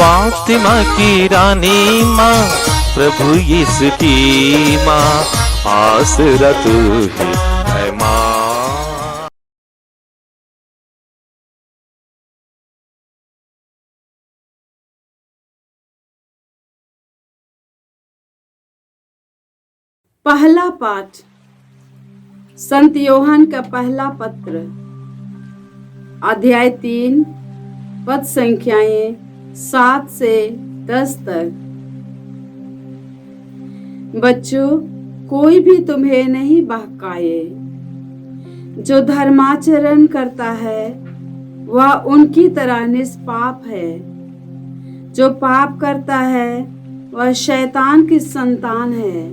फातिमा की रानी माँ, प्रभु यीशु की माँ, आसरा तू ही है माँ। पहला पाठ संत योहन का पहला पत्र, अध्याय 3, पद संख्याएं 7 से 10 तक। बच्चों, कोई भी तुम्हें नहीं बहकाए। जो धर्माचरण करता है वह उनकी तरह निष्पाप है। जो पाप करता है वह शैतान की संतान है,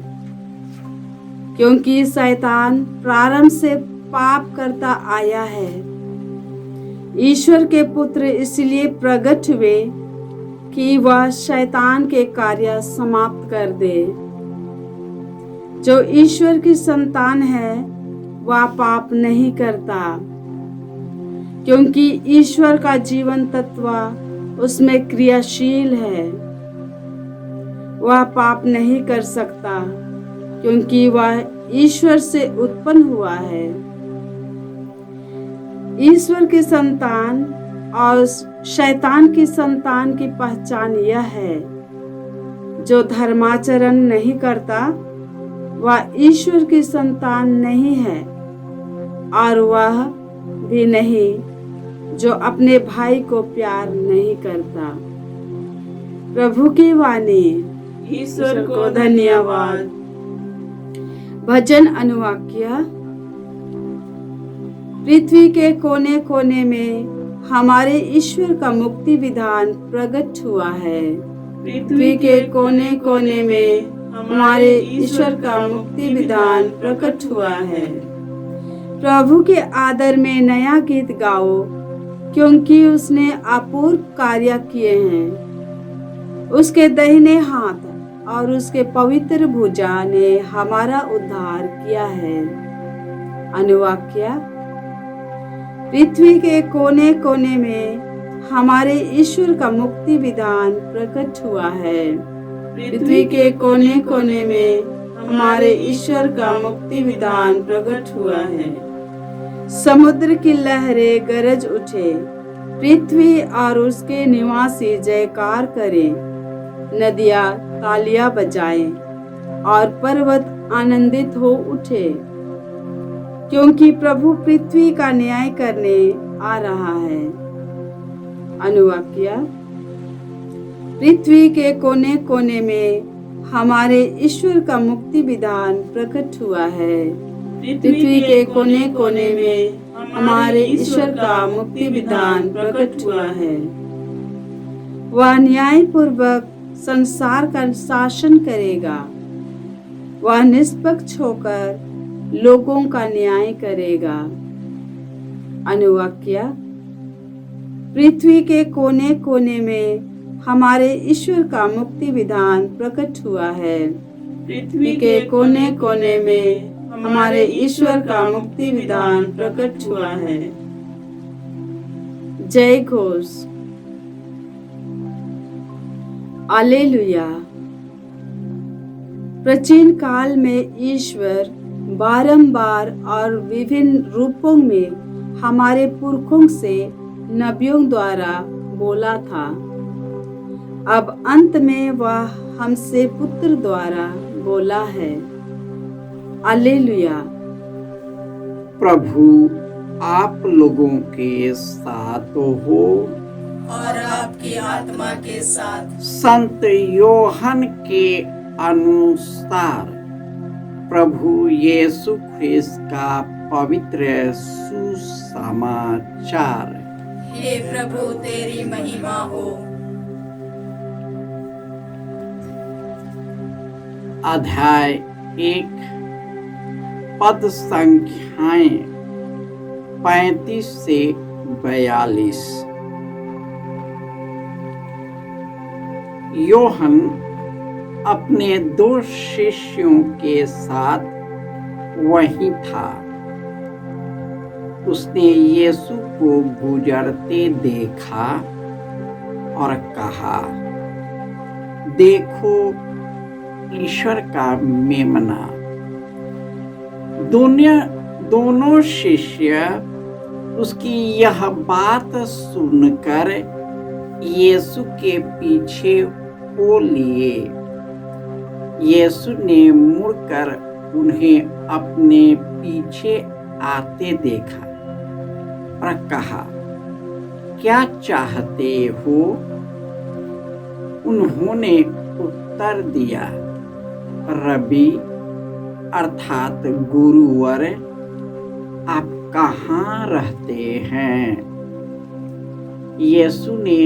क्योंकि शैतान प्रारंभ से पाप करता आया है। ईश्वर के पुत्र इसलिए प्रकट हुए कि वह शैतान के कार्य समाप्त कर दे। जो ईश्वर की संतान है वह पाप नहीं करता, क्योंकि ईश्वर का जीवन तत्व उसमें क्रियाशील है। वह पाप नहीं कर सकता, क्योंकि वह ईश्वर से उत्पन्न हुआ है। ईश्वर की संतान और शैतान की संतान की पहचान यह है, जो धर्माचरण नहीं करता वह ईश्वर की संतान नहीं है, और वह भी नहीं जो अपने भाई को प्यार नहीं करता। प्रभु की वाणी। ईश्वर को धन्यवाद। भजन अनुवाक्य। पृथ्वी के कोने कोने में हमारे ईश्वर का मुक्ति विधान प्रकट हुआ है। पृथ्वी के कोने कोने में हमारे ईश्वर का मुक्ति विधान प्रकट हुआ है। प्रभु के आदर में नया गीत गाओ, क्योंकि उसने अपूर्व कार्य किए हैं। उसके दाहिने हाथ और उसके पवित्र भुजा ने हमारा उद्धार किया है। अनुवाक्य। पृथ्वी के कोने कोने में हमारे ईश्वर का मुक्ति विधान प्रकट हुआ है। पृथ्वी के कोने कोने में हमारे ईश्वर का मुक्ति विधान प्रकट हुआ है। समुद्र की लहरें गरज उठे, पृथ्वी और उसके निवासी जयकार करें। नदियां तालियां बजाएं और पर्वत आनंदित हो उठे, क्योंकि प्रभु पृथ्वी का न्याय करने आ रहा है। अनुवाक्य। पृथ्वी के कोने कोने में हमारे ईश्वर का मुक्ति विधान प्रकट हुआ है। पृथ्वी के कोने कोने में हमारे ईश्वर का मुक्ति विधान प्रकट हुआ है। वह न्याय पूर्वक संसार का शासन करेगा। वह निष्पक्ष होकर लोगों का न्याय करेगा। अनुवाक्य। पृथ्वी के कोने कोने में हमारे ईश्वर का मुक्ति विधान प्रकट हुआ है। पृथ्वी के कोने कोने में हमारे ईश्वर का मुक्ति विधान प्रकट हुआ है। जय घोष। हालेलुया। प्राचीन काल में ईश्वर बारंबार और विभिन्न रूपों में हमारे पुरखों से नबियों द्वारा बोला था। अब अंत में वह हमसे पुत्र द्वारा बोला है। हालेलुया। प्रभु आप लोगों के साथ हो और आपकी आत्मा के साथ। संत योहन के अनुसार प्रभु यीशु ख्रिस्त का पवित्र सुसमाचार। हे प्रभु तेरी महिमा हो। अध्याय 1, पद संख्याएं 35 से 42। योहन अपने 2 शिष्यों के साथ वहीं था। उसने यीशु को गुजरते देखा और कहा, देखो ईश्वर का मेमना। दोनों शिष्य उसकी यह बात सुनकर यीशु के पीछे हो लिए। यीशु ने मुड़कर उन्हें अपने पीछे आते देखा और कहा, क्या चाहते हो? उन्होंने उत्तर दिया, रबी अर्थात गुरुवर, आप कहाँ रहते हैं? यीशु ने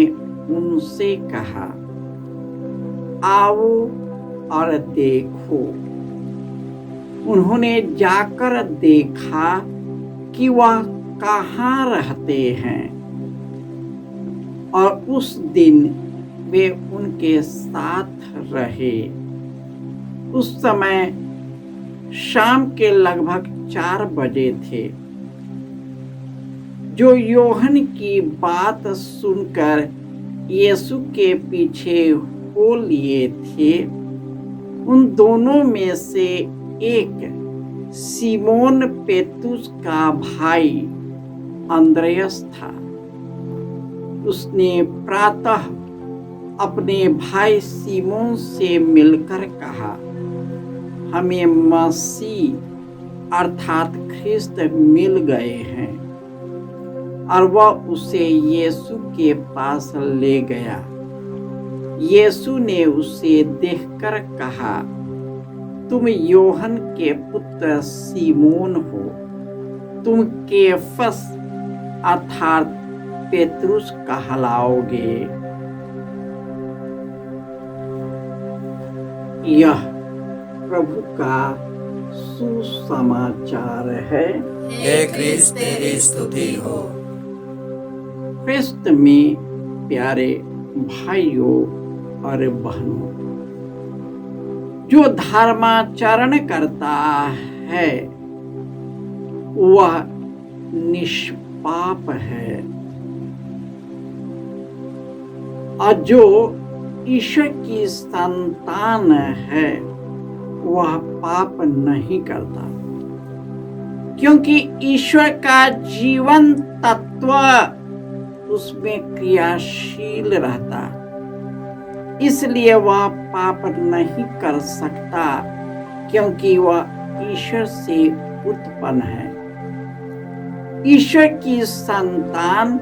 उनसे कहा, आओ और देखो। उन्होंने जाकर देखा कि वह कहाँ रहते हैं, और उस दिन वे उनके साथ रहे। उस समय शाम के लगभग 4 बजे थे। जो यूहन्ना की बात सुनकर यीशु के पीछे हो लिए थे, उन दोनों में से एक सीमोन पेतरुस का भाई अंद्रयास था। उसने प्रातः अपने भाई सीमोन से मिलकर कहा, हमें मसीह अर्थात ख्रिस्त मिल गए हैं, और वह उसे यीशु के पास ले गया। यीशु ने उसे देखकर कहा, तुम यूहन्ना के पुत्र सीमोन हो, तुम केफस अर्थात पेतरुस कहलाओगे। यह प्रभु का सुसमाचार है। हे क्रिस्त तेरी स्तुति हो। क्रिस्त में प्यारे भाइयों और बहनों, जो धर्माचरण करता है वह निष्पाप है, और जो ईश्वर की संतान है वह पाप नहीं करता, क्योंकि ईश्वर का जीवन तत्व उसमें क्रियाशील रहता, इसलिए वह पाप नहीं कर सकता, क्योंकि वह ईश्वर से उत्पन्न है। ईश्वर की संतान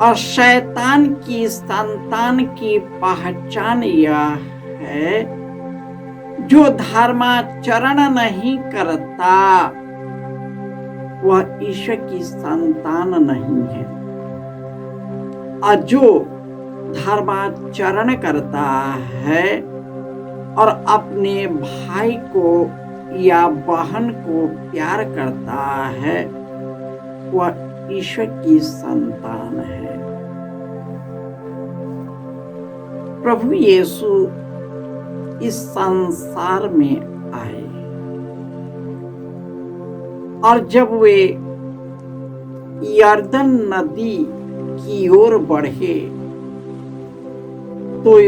और शैतान की संतान की पहचान यह है, जो धर्माचरण नहीं करता वह ईश्वर की संतान नहीं है, और जो धर्माचरण करता है और अपने भाई को या बहन को प्यार करता है वह ईश्वर की संतान है। प्रभु यीशु इस संसार में आए, और जब वे यरदन नदी की ओर बढ़े तो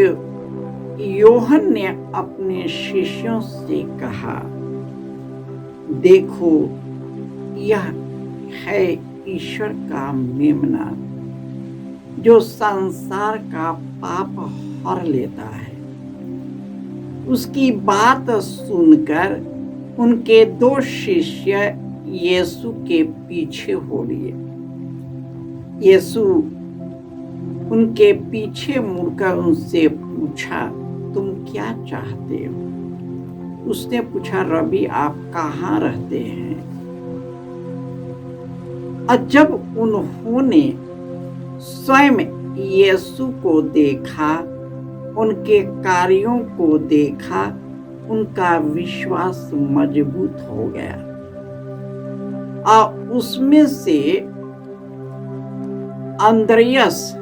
यूहन्ना ने अपने शिष्यों से कहा, देखो यह है ईश्वर का मेमना, जो संसार का पाप हर लेता है। उसकी बात सुनकर उनके 2 शिष्य यीशु के पीछे हो लिए। यीशु उनके पीछे मुड़कर उनसे पूछा, तुम क्या चाहते हो? उसने पूछा, रबी आप कहाँ रहते हैं? और जब उन्होंने स्वयं यीशु को देखा, उनके कार्यों को देखा, उनका विश्वास मजबूत हो गया, और उसमें से अंद्रयास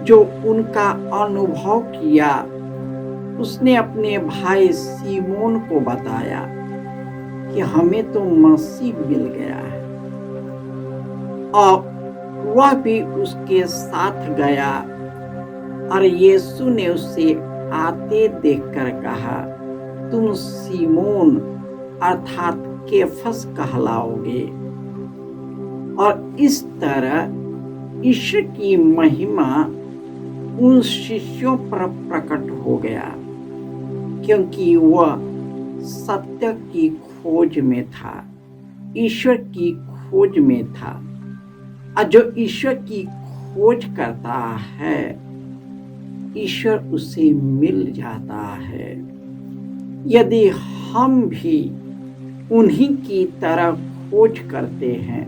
जो उनका अनुभव किया, उसने अपने भाई सीमोन को बताया कि हमें तो मसीह मिल गया है, और वह भी उसके साथ गया और यीशु ने उसे आते देखकर कहा, तुम सीमोन अर्थात केफस कहलाओगे। और इस तरह ईश्वर की महिमा उन शिष्यों पर प्रकट हो गया, क्योंकि वह सत्य की खोज में था, ईश्वर की खोज में था। और जो ईश्वर की खोज करता है, ईश्वर उसे मिल जाता है। यदि हम भी उन्हीं की तरह खोज करते हैं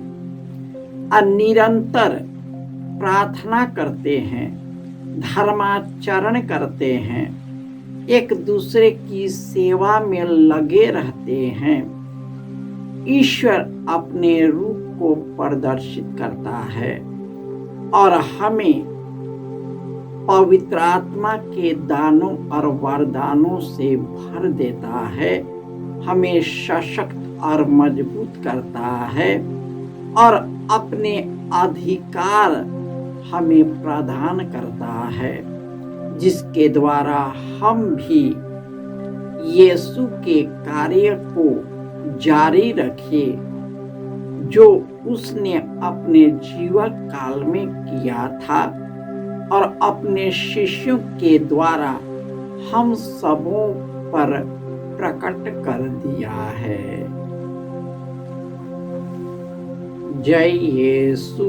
और निरंतर प्रार्थना करते हैं, धर्माचरण करते हैं, एक दूसरे की सेवा में लगे रहते हैं, ईश्वर अपने रूप को प्रदर्शित करता है और हमें पवित्र आत्मा के दानों और वरदानों से भर देता है, हमें सशक्त और मजबूत करता है और अपने अधिकार हमें प्रदान करता है, जिसके द्वारा हम भी यीशु के कार्य को जारी रखें जो उसने अपने जीवन काल में किया था और अपने शिष्यों के द्वारा हम सबों पर प्रकट कर दिया है। जय यीशु।